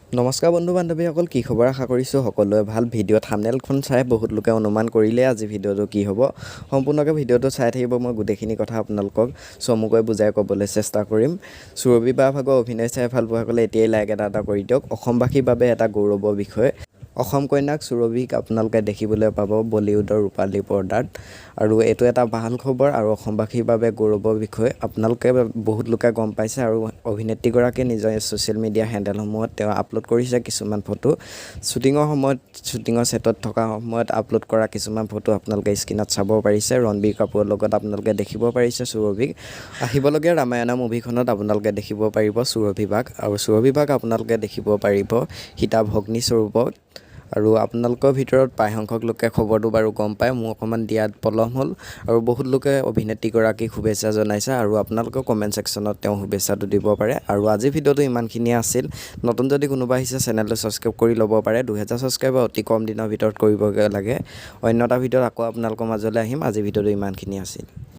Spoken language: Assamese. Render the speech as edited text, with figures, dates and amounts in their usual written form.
নমস্কাৰ বন্ধু বান্ধৱীসকল, কি খবৰ? আশা কৰিছোঁ সকলোৱে ভাল। ভিডিঅ' থাম্বনেইলখন চাই বহুত লোকে অনুমান কৰিলে আজি ভিডিঅ'টো কি হ'ব। সম্পূৰ্ণকৈ ভিডিঅ'টো চাই থাকিব, মই গোটেইখিনি কথা আপোনালোকক চমুকৈ বুজাই ক'বলৈ চেষ্টা কৰিম। সুৰভি বা ভাগৰ অভিনয় চাই ভাল পোৱাসকলে এতিয়াই লাইক এটা কৰি দিয়ক। অসমবাসীৰ বাবে এটা গৌৰৱৰ বিষয়। অসম কন্যাক সুৰভিক আপোনালোকে দেখিবলৈ পাব বলিউডৰ ৰূপালী পৰ্দাত, আৰু এইটো এটা ভাল খবৰ আৰু অসমবাসীৰ বাবে গৌৰৱৰ বিষয়। আপোনালোকে বহুত লোকে গম পাইছে, আৰু অভিনেত্ৰীগৰাকীয়ে নিজৰ ছ'চিয়েল মিডিয়া হেণ্ডেলসমূহত তেওঁ আপলোড কৰিছে কিছুমান ফটো। শ্বুটিঙৰ ছেটত থকা সময়ত আপলোড কৰা কিছুমান ফটো আপোনালোকে স্ক্ৰীণত চাব পাৰিছে। ৰণবীৰ কাপুৰৰ লগত আপোনালোকে দেখিব পাৰিছে সুৰভিক। আহিবলগীয়া ৰামায়ণা মুভিখনত আপোনালোকে দেখিব পাৰিব সুৰভি বাক, আৰু সুৰভি বাক আপোনালোকে দেখিব পাৰিব সীতা ভগ্নী স্বৰূপত। আৰু আপোনালোকৰ ভিতৰত প্ৰায়সংখ্যক লোকে খবৰটো বাৰু গম পায়, মোৰ অকণমান দিয়াত পলম হ'ল, আৰু বহুত লোকে অভিনেত্ৰীগৰাকীক শুভেচ্ছা জনাইছে, আৰু আপোনালোকৰ কমেণ্ট ছেকশ্যনত তেওঁ শুভেচ্ছাটো দিব পাৰে। আৰু আজিৰ ভিডিঅ'টো ইমানখিনিয়ে আছিল। নতুন যদি কোনোবা আহিছে চেনেলটো ছাবস্ক্ৰাইব কৰি ল'ব পাৰে। 2000 ছাবস্ক্ৰাইবাৰ অতি কম দিনৰ ভিতৰত কৰিবগৈ লাগে। অন্য এটা ভিডিঅ'ত আকৌ আপোনালোকৰ মাজলৈ আহিম। আজিৰ ভিডিঅ'টো ইমানখিনি আছিল।